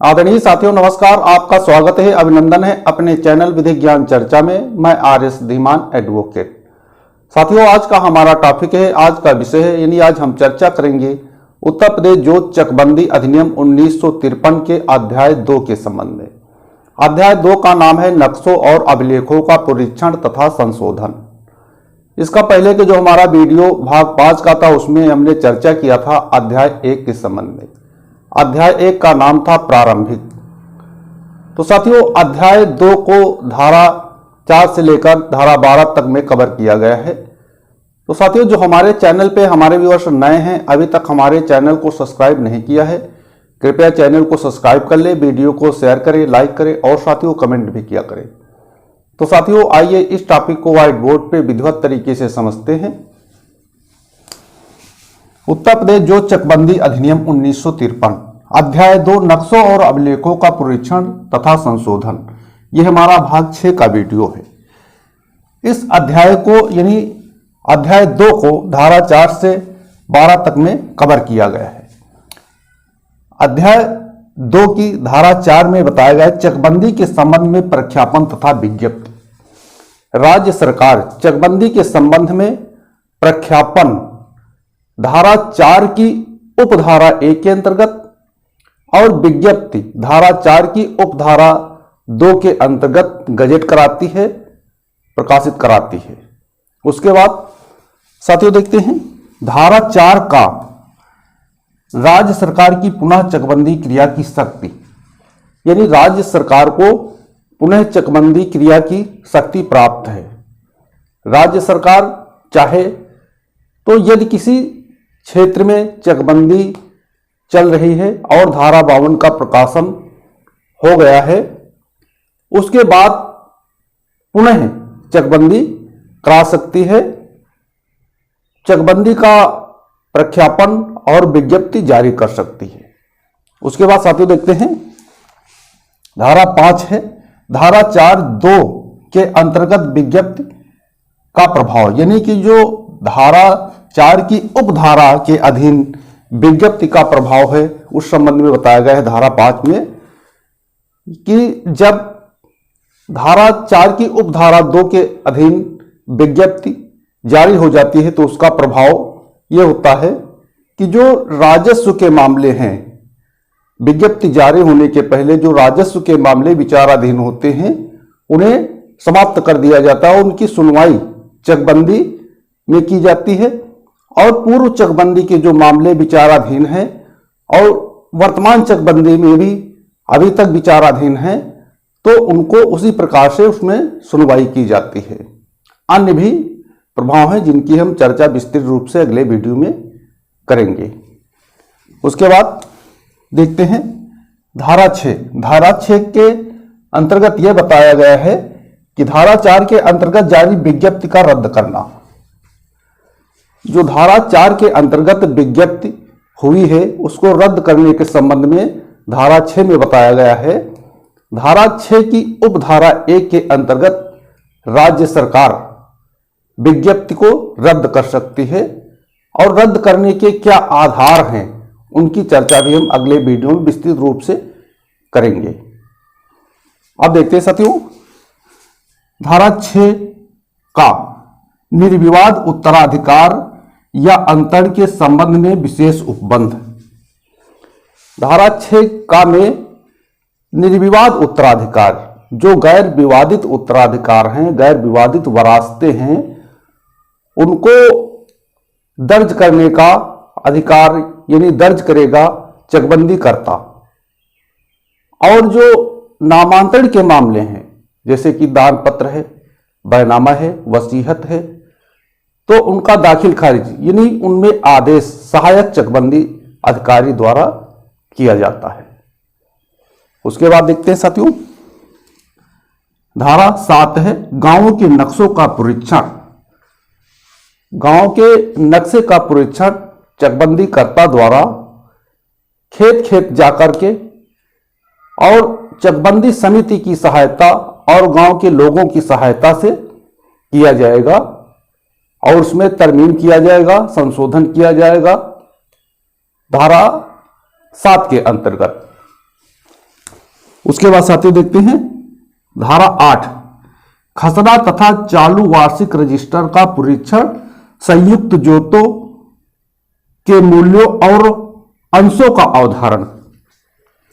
आदरणीय साथियों नमस्कार, आपका स्वागत है, अभिनंदन है अपने चैनल विधिक ज्ञान चर्चा में। मैं आर.एस. धीमान एडवोकेट। साथियों आज का हमारा टॉपिक है, आज का विषय है, यानी आज हम चर्चा करेंगे उत्तर प्रदेश जोत चकबंदी अधिनियम 1953 के अध्याय 2 के संबंध में। अध्याय 2 का नाम है नक्शों और अभिलेखों का परीक्षण तथा संशोधन। इसका पहले के जो हमारा वीडियो भाग 5 का था उसमें हमने चर्चा किया था अध्याय 1 के संबंध में। अध्याय 1 का नाम था प्रारंभिक। तो साथियों अध्याय 2 को धारा 4 से लेकर धारा 12 तक में कवर किया गया है। तो साथियों जो हमारे चैनल पे हमारे व्यूअर्स नए हैं, अभी तक हमारे चैनल को सब्सक्राइब नहीं किया है, कृपया चैनल को सब्सक्राइब कर ले, वीडियो को शेयर करें, लाइक करें और साथियों कमेंट भी किया करें। तो साथियों आइए इस टॉपिक को व्हाइट बोर्ड पे विधिवत तरीके से समझते हैं। उत्तर प्रदेश जोत चकबंदी अधिनियम 1953 अध्याय 2 नक्शों और अभिलेखों का परीक्षण तथा संशोधन, यह हमारा भाग 6 का वीडियो है। इस अध्याय को यानी अध्याय 2 को धारा 4 से 12 तक में कवर किया गया है। अध्याय 2 की धारा 4 में बताया गया है चकबंदी के संबंध में प्रख्यापन तथा विज्ञप्ति। राज्य सरकार चकबंदी के संबंध में प्रख्यापन धारा 4 की उपधारा 1 के अंतर्गत और विज्ञप्ति धारा 4 की उपधारा 2 के अंतर्गत गजेट कराती है, प्रकाशित कराती है। उसके बाद साथियों देखते हैं धारा 4 का राज्य सरकार की पुनः चकबंदी क्रिया की शक्ति, यानी राज्य सरकार को पुनः चकबंदी क्रिया की शक्ति प्राप्त है। राज्य सरकार चाहे तो यदि किसी क्षेत्र में चकबंदी चल रही है और धारा 52 का प्रकाशन हो गया है, उसके बाद पुनः चकबंदी करा सकती है, चकबंदी का प्रख्यापन और विज्ञप्ति जारी कर सकती है। उसके बाद साथियों देखते हैं धारा 5 है धारा 4(2) के अंतर्गत विज्ञप्ति का प्रभाव, यानी कि जो धारा 4 की उपधारा के अधीन विज्ञप्ति का प्रभाव है उस संबंध में बताया गया है धारा 5 में कि जब धारा 4 की उपधारा 2 के अधीन विज्ञप्ति जारी हो जाती है तो उसका प्रभाव यह होता है कि जो राजस्व के मामले हैं, विज्ञप्ति जारी होने के पहले जो राजस्व के मामले विचाराधीन होते हैं उन्हें समाप्त कर दिया जाता है, उनकी सुनवाई चकबंदी में की जाती है और पूर्व चकबंदी के जो मामले विचाराधीन हैं और वर्तमान चकबंदी में भी अभी तक विचाराधीन हैं तो उनको उसी प्रकार से उसमें सुनवाई की जाती है। अन्य भी प्रभाव हैं जिनकी हम चर्चा विस्तृत रूप से अगले वीडियो में करेंगे। उसके बाद देखते हैं धारा 6 के अंतर्गत यह बताया गया है कि धारा 4 के अंतर्गत जारी विज्ञप्ति का रद्द करना। जो धारा 4 के अंतर्गत विज्ञप्ति हुई है उसको रद्द करने के संबंध में धारा 6 में बताया गया है धारा 6 की उपधारा 1 के अंतर्गत राज्य सरकार विज्ञप्ति को रद्द कर सकती है और रद्द करने के क्या आधार हैं उनकी चर्चा भी हम अगले वीडियो में विस्तृत रूप से करेंगे। अब देखते हैं साथियों धारा 6 का निर्विवाद उत्तराधिकार या अंतरण के संबंध में विशेष उपबंध। धारा 6 का में निर्विवाद उत्तराधिकार, जो गैर विवादित उत्तराधिकार हैं, गैर विवादित वरासतें हैं, उनको दर्ज करने का अधिकार यानी दर्ज करेगा चकबंदी करता। और जो नामांतरण के मामले हैं जैसे कि दान पत्र है, बैनामा है, वसीयत है, तो उनका दाखिल खारिज यानी उनमें आदेश सहायक चकबंदी अधिकारी द्वारा किया जाता है। उसके बाद देखते हैं साथियों धारा 7 है गांवों के नक्शों का परीक्षण। गांव के नक्शे का परीक्षण चकबंदी कर्ता द्वारा खेत खेत जाकर के और चकबंदी समिति की सहायता और गांव के लोगों की सहायता से किया जाएगा और उसमें तरमीम किया जाएगा, संशोधन किया जाएगा धारा 7 के अंतर्गत। उसके बाद साथियों देखते हैं धारा 8, खसरा तथा चालू वार्षिक रजिस्टर का परीक्षण संयुक्त जोतों के मूल्यों और अंशों का अवधारण।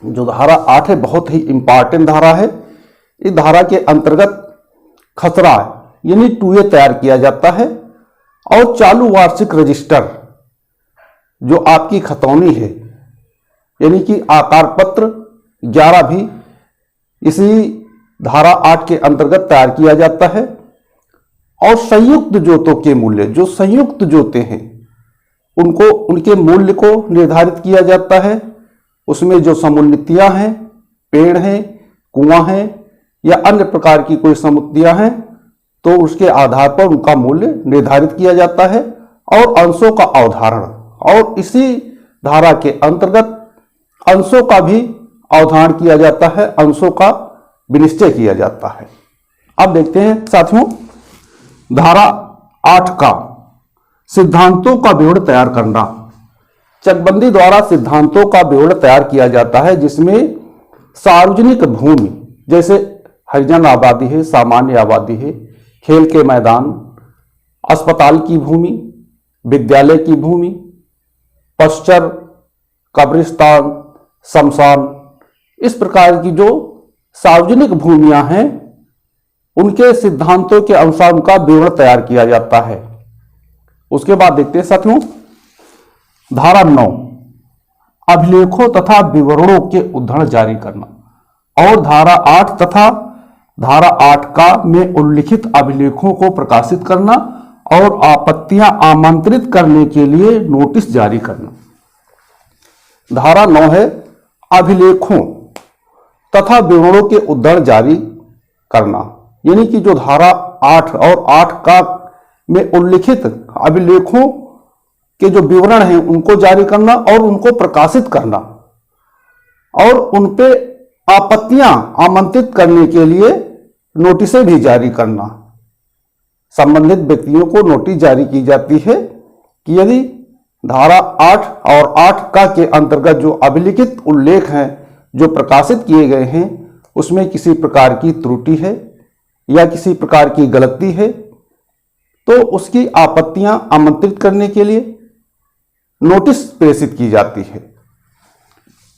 जो धारा 8 है बहुत ही इंपॉर्टेंट धारा है। इस धारा के अंतर्गत खसरा यानी 2A तैयार किया जाता है और चालू वार्षिक रजिस्टर जो आपकी खतौनी है यानी कि आकार पत्र 11 भी इसी धारा 8 के अंतर्गत तैयार किया जाता है। और संयुक्त जोतों के मूल्य, जो संयुक्त जोते हैं उनको उनके मूल्य को निर्धारित किया जाता है। उसमें जो समुन्नतियां हैं, पेड़ हैं, कुआं हैं या अन्य प्रकार की कोई समुन्नतियां हैं तो उसके आधार पर उनका मूल्य निर्धारित किया जाता है। और अंशों का अवधारण, और इसी धारा के अंतर्गत अंशों का भी अवधारण किया जाता है, अंशों का विनिश्चय किया जाता है। अब देखते हैं साथियों धारा 8 का सिद्धांतों का विवरण तैयार करना। चकबंदी द्वारा सिद्धांतों का विवरण तैयार किया जाता है जिसमें सार्वजनिक भूमि जैसे हरिजन आबादी है, सामान्य आबादी है, खेल के मैदान, अस्पताल की भूमि, विद्यालय की भूमि, पश्चर, कब्रिस्तान, शमशान, इस प्रकार की जो सार्वजनिक भूमियां हैं उनके सिद्धांतों के अनुसार उनका विवरण तैयार किया जाता है। उसके बाद देखते हैं साथियों धारा 9, अभिलेखों तथा विवरणों के उद्धरण जारी करना। और धारा 8 तथा धारा 8 का में उल्लिखित अभिलेखों को प्रकाशित करना और आपत्तियां आमंत्रित करने के लिए नोटिस जारी करना। धारा 9 है अभिलेखों तथा विवरणों के उद्धरण जारी करना, यानी कि जो धारा 8 और 8 का में उल्लिखित अभिलेखों के जो विवरण हैं उनको जारी करना और उनको प्रकाशित करना और उन पे आपत्तियां आमंत्रित करने के लिए नोटिसें भी जारी करना। संबंधित व्यक्तियों को नोटिस जारी की जाती है कि यदि धारा 8 और 8 का के अंतर्गत जो अभिलिखित उल्लेख हैं जो प्रकाशित किए गए हैं उसमें किसी प्रकार की त्रुटि है या किसी प्रकार की गलती है तो उसकी आपत्तियां आमंत्रित करने के लिए नोटिस प्रेषित की जाती है।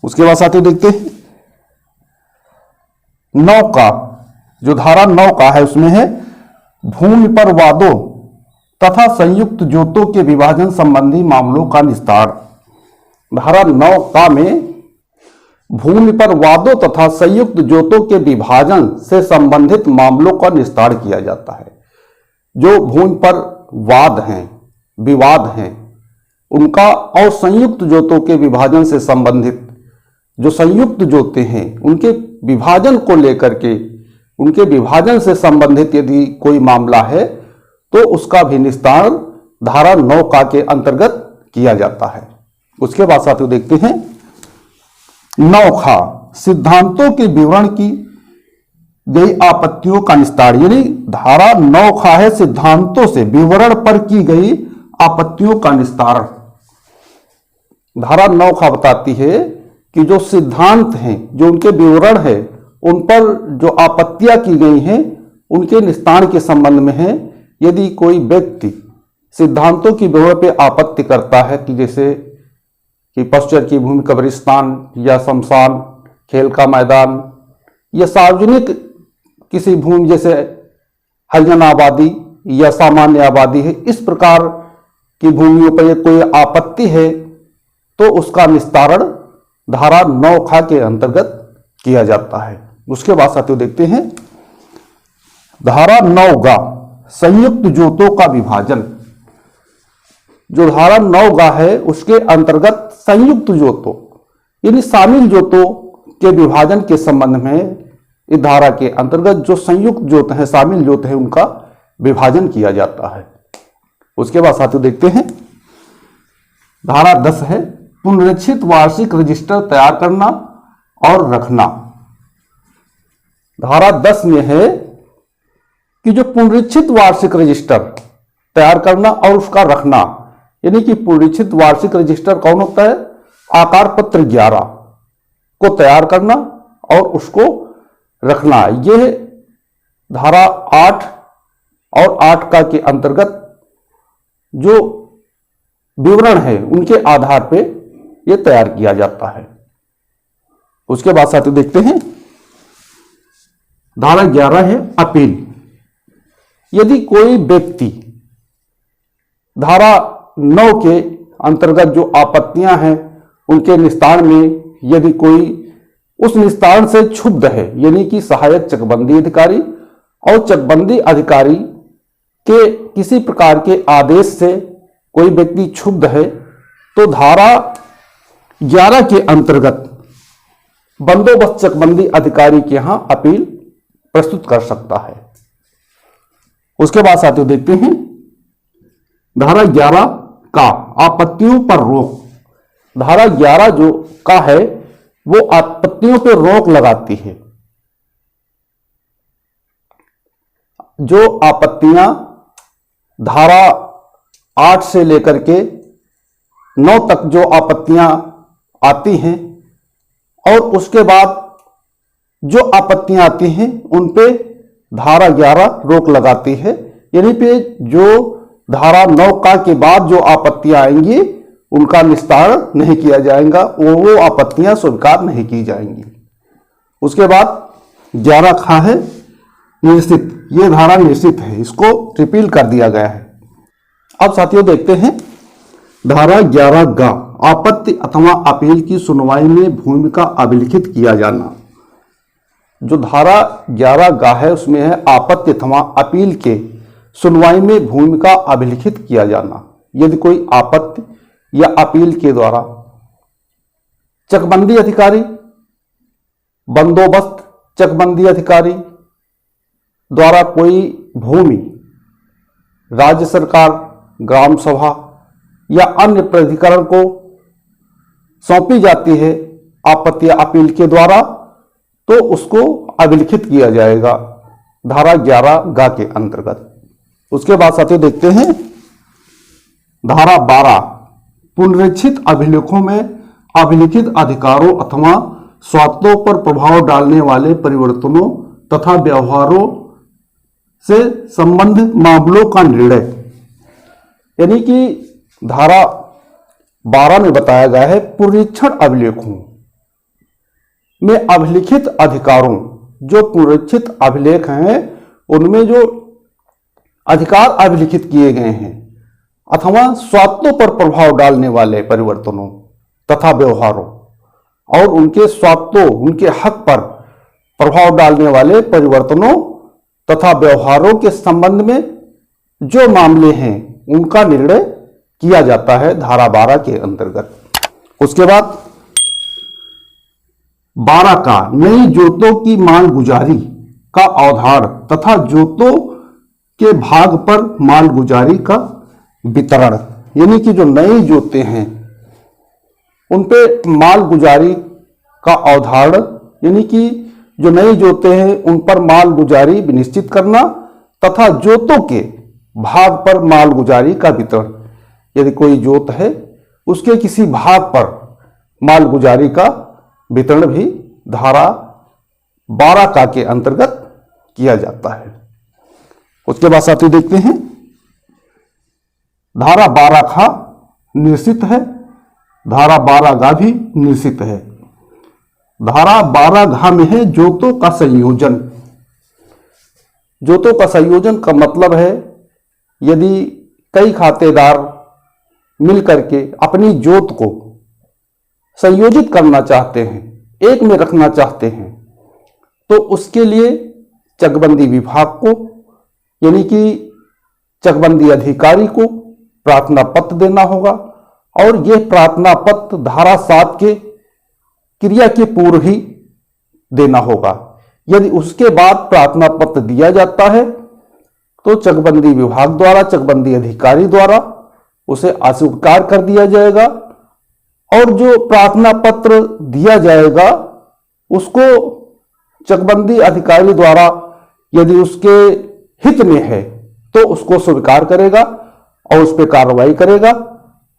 उसके बाद साथियों देखते हैं 9 का, जो धारा 9 का है उसमें है भूमि पर वादों तथा संयुक्त जोतों के विभाजन संबंधी मामलों का निस्तार। धारा 9 का में भूमि पर वादों तथा संयुक्त जोतों के विभाजन से संबंधित मामलों का निस्तार किया जाता है। जो भूमि पर वाद हैं, विवाद हैं, उनका और संयुक्त जोतों के विभाजन से संबंधित जो संयुक्त जोते हैं उनके विभाजन को लेकर के, उनके विभाजन से संबंधित यदि कोई मामला है तो उसका भी निस्तारण धारा 9 का के अंतर्गत किया जाता है। उसके बाद साथियों देखते हैं 9 खा, सिद्धांतों के विवरण की गई आपत्तियों का निस्तार, यानी धारा 9 खा है सिद्धांतों से विवरण पर की गई आपत्तियों का निस्तारण। धारा 9 खा बताती है कि जो सिद्धांत हैं, जो उनके विवरण है, उन पर जो आपत्तियां की गई हैं उनके निस्तारण के संबंध में है। यदि कोई व्यक्ति सिद्धांतों की विवरण पे आपत्ति करता है कि जैसे कि पश्चर की भूमि, कब्रिस्तान या शमशान, खेल का मैदान या सार्वजनिक किसी भूमि जैसे हरिजन आबादी या सामान्य आबादी है, इस प्रकार की भूमियों पर कोई आपत्ति है तो उसका निस्तारण धारा 9 खा के अंतर्गत किया जाता है। उसके बाद साथियों देखते हैं धारा 9 गा, संयुक्त जोतों का विभाजन। जो धारा 9 गा है उसके अंतर्गत संयुक्त जोतों यानी शामिल जोतों के विभाजन के संबंध में इस धारा के अंतर्गत जो संयुक्त जोत है, शामिल जोत है, उनका विभाजन किया जाता है। उसके बाद साथियों देखते हैं धारा 10 है पुनरीक्षित वार्षिक रजिस्टर तैयार करना और रखना। धारा 10 में है कि जो पुनरीक्षित वार्षिक रजिस्टर तैयार करना और उसका रखना, यानी कि पुनरीक्षित वार्षिक रजिस्टर कौन होता है? आकार पत्र 11 को तैयार करना और उसको रखना। यह धारा 8 और 8 का के अंतर्गत जो विवरण है उनके आधार पे यह तैयार किया जाता है। उसके बाद साथियों देखते हैं धारा 11 है अपील। यदि कोई व्यक्ति धारा 9 के अंतर्गत जो आपत्तियां हैं उनके निस्तारण में यदि कोई उस निस्तारण से क्षुब्ध है, यानी कि सहायक चकबंदी अधिकारी और चकबंदी अधिकारी के किसी प्रकार के आदेश से कोई व्यक्ति क्षुब्ध है, तो धारा 11 के अंतर्गत बंदोबस्त चकबंदी अधिकारी के यहां अपील प्रस्तुत कर सकता है। उसके बाद साथियों देखते हैं धारा 11 का आपत्तियों पर रोक। धारा 11 जो का है वो आपत्तियों पर रोक लगाती है। जो आपत्तियां धारा 8 से लेकर के 9 तक जो आपत्तियां आती हैं और उसके बाद जो आपत्तियां आती हैं उन पे धारा 11 रोक लगाती है। यानी पे जो धारा 9 का के बाद जो आपत्तियां आएंगी उनका निस्तारण नहीं किया जाएगा, वो आपत्तियां स्वीकार नहीं की जाएंगी। उसके बाद 11 खा है निश्चित। ये धारा निश्चित है, इसको रिपील कर दिया गया है। अब साथियों देखते हैं धारा 11 गा आपत्ति अथवा अपील की सुनवाई में भूमिका अभिलिखित किया जाना। जो धारा 11 गा है उसमें है आपत्ति अथवा अपील के सुनवाई में भूमिका अभिलिखित किया जाना। यदि कोई आपत्ति या अपील के द्वारा चकबंदी अधिकारी, बंदोबस्त चकबंदी अधिकारी द्वारा कोई भूमि राज्य सरकार, ग्राम सभा या अन्य प्राधिकरण को सौंपी जाती है आपत्ति या अपील के द्वारा, तो उसको अभिलिखित किया जाएगा धारा 11 गा के अंतर्गत। उसके बाद साथियों देखते हैं धारा 12 पुनरीक्षित अभिलेखों में अभिलिखित अधिकारों अथवा स्वात्तों पर प्रभाव डालने वाले परिवर्तनों तथा व्यवहारों से संबंधित मामलों का निर्णय। यानी कि धारा 12 में बताया गया है पुनरीक्षण अभिलेखों में अभिलिखित अधिकारों, जो पुनरीक्षित अभिलेख हैं उनमें जो अधिकार अभिलिखित किए गए हैं अथवा स्वात्तों पर प्रभाव डालने वाले परिवर्तनों तथा व्यवहारों और उनके स्वात्तों, उनके हक पर प्रभाव डालने वाले परिवर्तनों तथा व्यवहारों के संबंध में जो मामले हैं उनका निर्णय किया जाता है धारा 12 के अंतर्गत। उसके बाद 12 का नई जोतों की मालगुजारी का अवधारण तथा जोतों के भाग पर मालगुजारी का वितरण। यानी कि जो नई जोतें हैं उन पे मालगुजारी का अवधारण, यानी कि जो नई जोतें हैं उन पर मालगुजारी निश्चित करना तथा जोतों के भाग पर मालगुजारी का वितरण। यदि कोई जोत है उसके किसी भाग पर मालगुजारी का वितरण भी धारा 12 का के अंतर्गत किया जाता है। उसके बाद साथियों देखते हैं धारा 12 खा निश्चित है, धारा 12 गा भी निश्चित है। धारा 12 घा में है जोतों का संयोजन। जोतों का संयोजन का मतलब है यदि कई खातेदार मिलकर के अपनी जोत को संयोजित करना चाहते हैं, एक में रखना चाहते हैं, तो उसके लिए चकबंदी विभाग को यानी कि चकबंदी अधिकारी को प्रार्थना पत्र देना होगा और यह प्रार्थना पत्र धारा 7 के क्रिया के पूर्व ही देना होगा। यदि उसके बाद प्रार्थना पत्र दिया जाता है तो चकबंदी विभाग द्वारा, चकबंदी अधिकारी द्वारा उसे अस्वीकार कर दिया जाएगा और जो प्रार्थना पत्र दिया जाएगा उसको चकबंदी अधिकारी द्वारा यदि उसके हित में है तो उसको स्वीकार करेगा और उस पर कार्रवाई करेगा,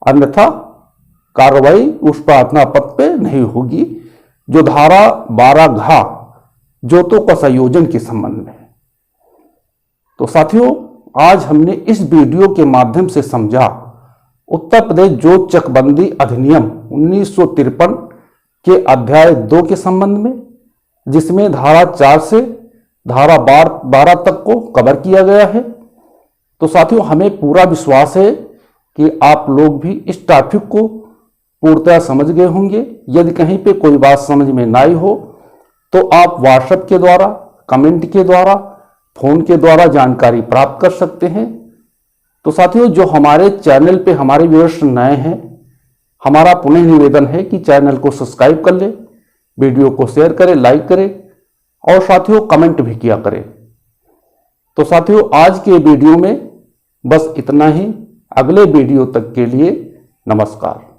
अन्यथा कार्रवाई उस प्रार्थना पत्र पे नहीं होगी। जो धारा 12 घ जोतों का संयोजन के संबंध में है। तो साथियों, आज हमने इस वीडियो के माध्यम से समझा उत्तर प्रदेश जोत चकबंदी अधिनियम 1953 के अध्याय 2 के संबंध में, जिसमें धारा 4 से धारा 12 तक को कवर किया गया है। तो साथियों, हमें पूरा विश्वास है कि आप लोग भी इस टॉपिक को पूर्णतः समझ गए होंगे। यदि कहीं पे कोई बात समझ में ना आई हो तो आप व्हाट्सएप के द्वारा, कमेंट के द्वारा, फोन के द्वारा जानकारी प्राप्त कर सकते हैं। तो साथियों, जो हमारे चैनल पे हमारे व्यूअर्स नए हैं, हमारा पुनः निवेदन है कि चैनल को सब्सक्राइब कर ले, वीडियो को शेयर करें, लाइक करें और साथियों कमेंट भी किया करें। तो साथियों, आज के वीडियो में बस इतना ही। अगले वीडियो तक के लिए नमस्कार।